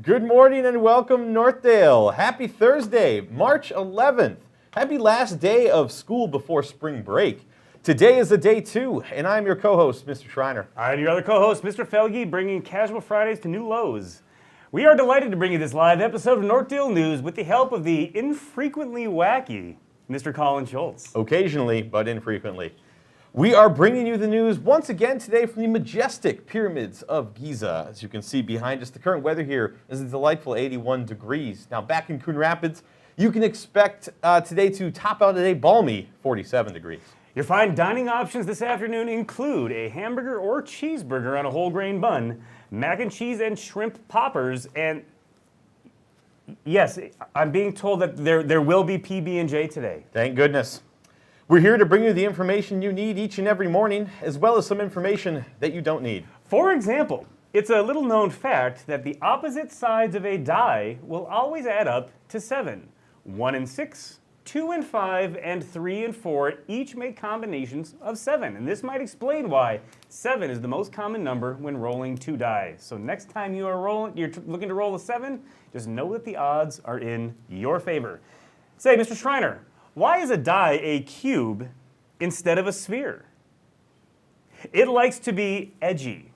Good morning and welcome, Northdale. Happy Thursday, March 11th. Happy last day of school before spring break. Today is the day 2, and I'm your co-host, Mr. Schreiner. I'm your other co-host, Mr. Felge, bringing Casual Fridays to new lows. We are delighted to bring you this live episode of Northdale News with the help of the infrequently wacky Mr. Colin Schultz. Occasionally, but infrequently. We are bringing you the news once again today from the majestic pyramids of Giza. As you can see behind us, the current weather here is a delightful 81 degrees. Now back in Coon Rapids, you can expect today to top out at a balmy 47 degrees. Your fine dining options this afternoon include a hamburger or cheeseburger on a whole grain bun, mac and cheese and shrimp poppers, and yes, I'm being told that there will be PB&J today. Thank goodness. We're here to bring you the information you need each and every morning, as well as some information that you don't need. For example, it's a little known fact that the opposite sides of a die will always add up to 7. 1 and 6, 2 and 5, and 3 and 4 each make combinations of 7. And this might explain why 7 is the most common number when rolling 2 die. So next time you're looking to roll a 7, just know that the odds are in your favor. Say, Mr. Schreiner, why is a die a cube instead of a sphere? It likes to be edgy.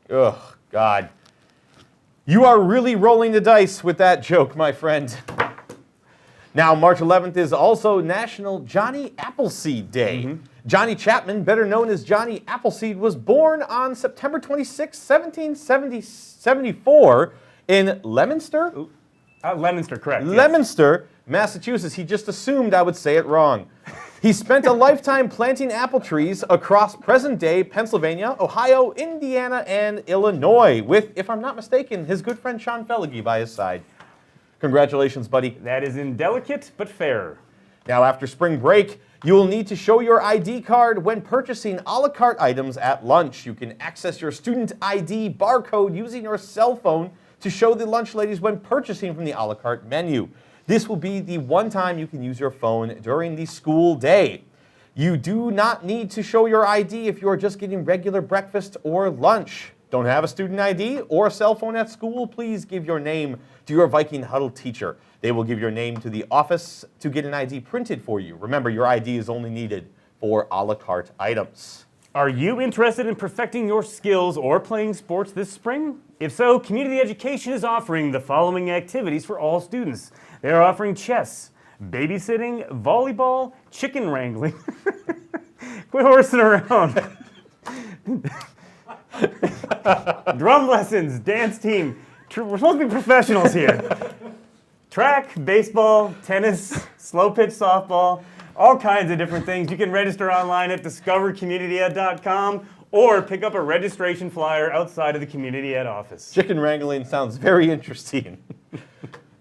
Ugh, God. You are really rolling the dice with that joke, my friend. Now, March 11th is also National Johnny Appleseed Day. Mm-hmm. Johnny Chapman, better known as Johnny Appleseed, was born on September 26, 1774 in Leominster? Leominster, correct. Leominster, yes. Massachusetts. He just assumed I would say it wrong. He spent a lifetime planting apple trees across present-day Pennsylvania, Ohio, Indiana, and Illinois, with, if I'm not mistaken, his good friend Sean Felge by his side. Congratulations, buddy. That is indelicate, but fair. Now, after spring break, you will need to show your ID card when purchasing a la carte items at lunch. You can access your student ID barcode using your cell phone to show the lunch ladies when purchasing from the a la carte menu. This will be the one time you can use your phone during the school day. You do not need to show your ID if you are just getting regular breakfast or lunch. Don't have a student ID or a cell phone at school? Please give your name to your Viking Huddle teacher. They will give your name to the office to get an ID printed for you. Remember, your ID is only needed for a la carte items. Are you interested in perfecting your skills or playing sports this spring? If so, Community Education is offering the following activities for all students. They are offering chess, babysitting, volleyball, chicken wrangling. Quit horsing around. Drum lessons, dance team. We're supposed to be professionals here. Track, baseball, tennis, slow pitch softball, all kinds of different things. You can register online at discovercommunityed.com or pick up a registration flyer outside of the Community Ed office. Chicken wrangling sounds very interesting.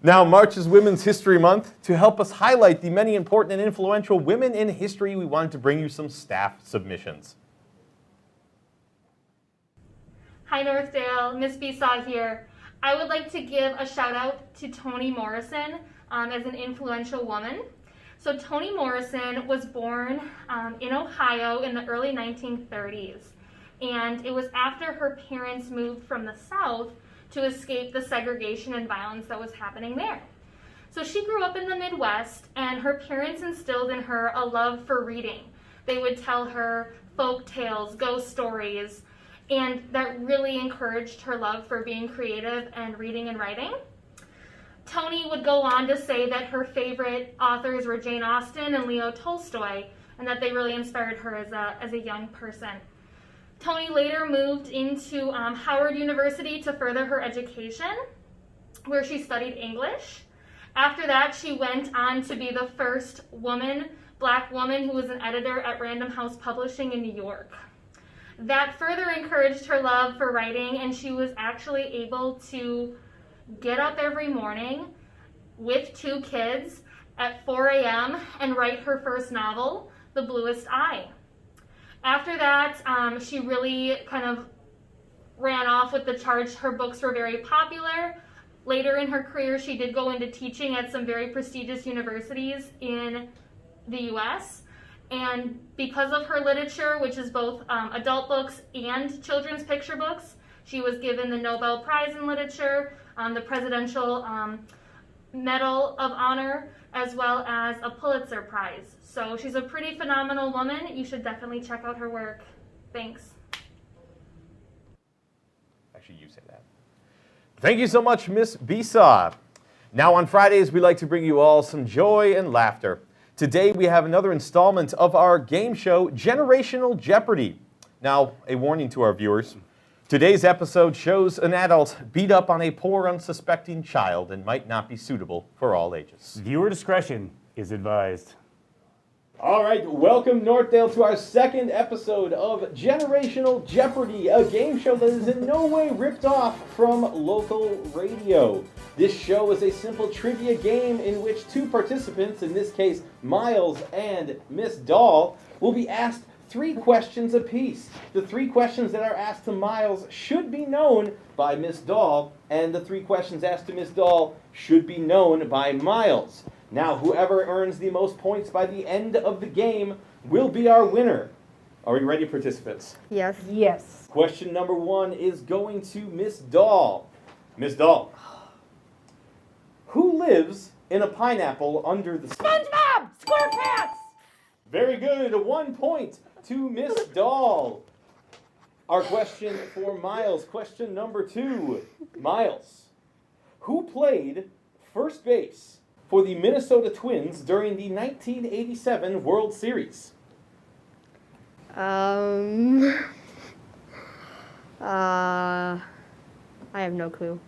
Now, March is Women's History Month. To help us highlight the many important and influential women in history, we wanted to bring you some staff submissions. Hi Northdale, Miss Besaw here. I would like to give a shout out to Toni Morrison as an influential woman. So Toni Morrison was born in Ohio in the early 1930s. And it was after her parents moved from the South to escape the segregation and violence that was happening there. So she grew up in the Midwest, and her parents instilled in her a love for reading. They would tell her folk tales, ghost stories, and that really encouraged her love for being creative and reading and writing. Toni would go on to say that her favorite authors were Jane Austen and Leo Tolstoy, and that they really inspired her as a young person. Toni later moved into Howard University to further her education, where she studied English. After that, she went on to be the first black woman who was an editor at Random House Publishing in New York. That further encouraged her love for writing, and she was actually able to get up every morning with 2 kids at 4 a.m. and write her first novel, The Bluest Eye. After that, she really kind of ran off with the charge. Her books were very popular. Later in her career, she did go into teaching at some very prestigious universities in the U.S., and because of her literature, which is both adult books and children's picture books, she was given the Nobel Prize in Literature the Presidential Medal of Honor, as well as a Pulitzer Prize. So she's a pretty phenomenal woman. You should definitely check out her work. Thanks. Actually, you say that. Thank you so much, Miss Besaw. Now on Fridays, we like to bring you all some joy and laughter. Today, we have another installment of our game show, Generational Jeopardy! Now, a warning to our viewers. Today's episode shows an adult beat up on a poor, unsuspecting child and might not be suitable for all ages. Viewer discretion is advised. All right, welcome Northdale to our second episode of Generational Jeopardy! A game show that is in no way ripped off from local radio. This show is a simple trivia game in which two participants, in this case Miles and Miss Dahl, will be asked 3 questions apiece. The 3 questions that are asked to Miles should be known by Miss Dahl, and the 3 questions asked to Miss Dahl should be known by Miles. Now, whoever earns the most points by the end of the game will be our winner. Are we ready, participants? Yes. Yes. Question number 1 is going to Miss Dahl. Miss Dahl, who lives in a pineapple under the sea? SpongeBob SquarePants. Very good. 1 point to Miss Dahl. Our question for Miles. Question number 2. Miles, who played first base for the Minnesota Twins during the 1987 World Series? I have no clue.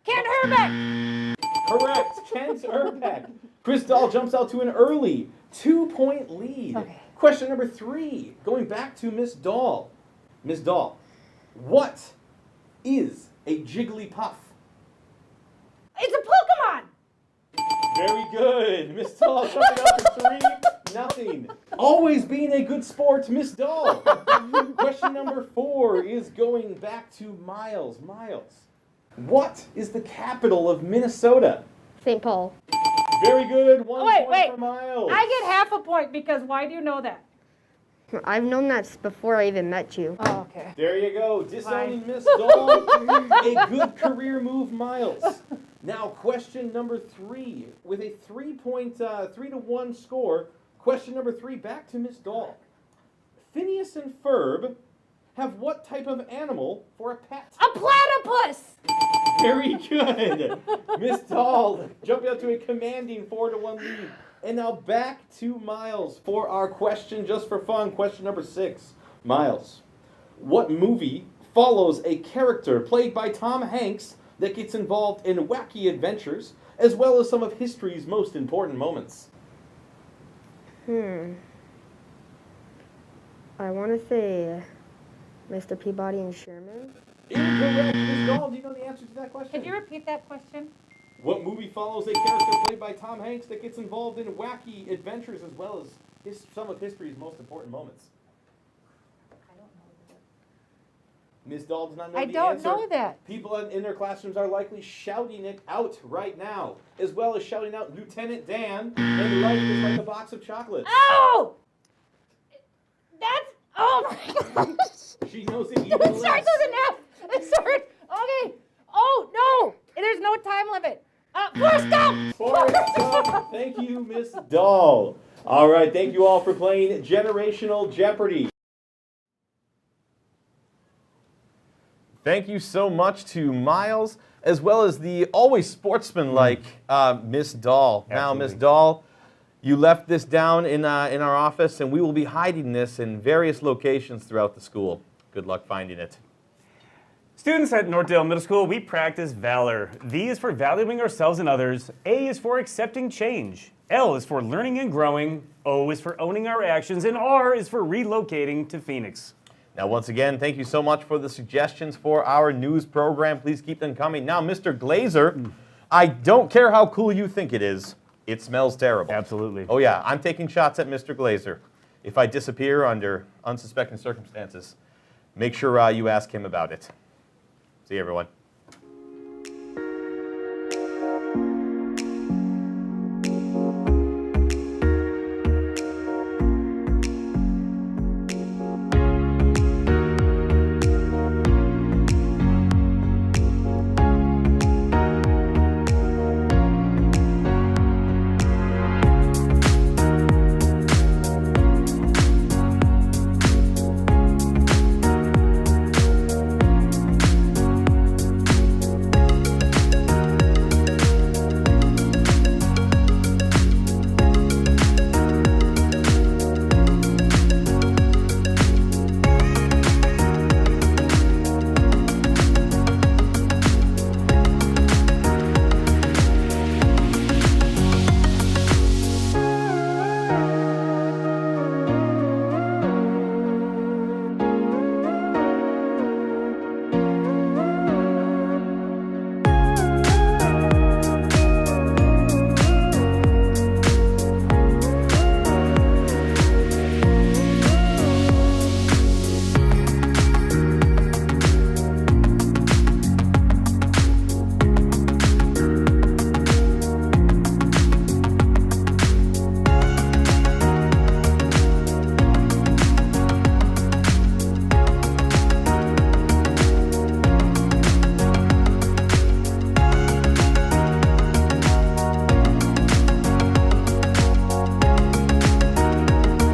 Kent Herbeck. Correct. Kent Herbeck. Chris Dahl jumps out to an early 2-point lead. Okay. Question number 3, going back to Miss Dahl. Miss Dahl, what is a Jigglypuff? It's a Pokemon. Very good. Miss Dahl jumping up to 3-0. Always being a good sport, Miss Dahl. Question number 4 is going back to Miles. Miles, what is the capital of Minnesota? St. Paul. Very good. 1 Wait, point for Miles. I get half a point because why do you know that? I've known that before I even met you. Oh, okay. There you go. Disowning Miss Dahl. A good career move, Miles. Now, question number 3. With a 3-1 score, question number 3 back to Miss Dahl. Phineas and Ferb have what type of animal for a pet? A platypus. Very good. Miss Dahl jumping up to a commanding 4-1 lead. And now back to Miles for our question just for fun. Question number 6. Miles, what movie follows a character played by Tom Hanks that gets involved in wacky adventures, as well as some of history's most important moments? I want to say Mr. Peabody and Sherman. Incorrect. Miss Dahl, do you know the answer to that question? Could you repeat that question? What movie follows a character played by Tom Hanks that gets involved in wacky adventures, as well as some of history's most important moments? I don't know that. Ms. Dahl does not know I the don't answer. know that. People in their classrooms are likely shouting it out right now, as well as shouting out Lieutenant Dan and Life is Like a Box of Chocolates. Oh! That's... Oh my God. She knows it even It less. starts with an F. It starts... Okay. Oh, no. There's no time limit. Forrest Gump. Forrest Gump. Thank you, Miss Dahl. All right, thank you all for playing Generational Jeopardy! Thank you so much to Miles, as well as the always sportsmanlike Miss Dahl. Now, Miss Dahl, you left this down in our office, and we will be hiding this in various locations throughout the school. Good luck finding it. Students at Northdale Middle School, we practice valor. V is for valuing ourselves and others. A is for accepting change. L is for learning and growing. O is for owning our actions. And R is for relocating to Phoenix. Now, once again, thank you so much for the suggestions for our news program. Please keep them coming. Now, Mr. Glazer, I don't care how cool you think it is. It smells terrible. Absolutely. Oh, yeah. I'm taking shots at Mr. Glazer. If I disappear under unsuspecting circumstances, make sure you ask him about it. See you, everyone.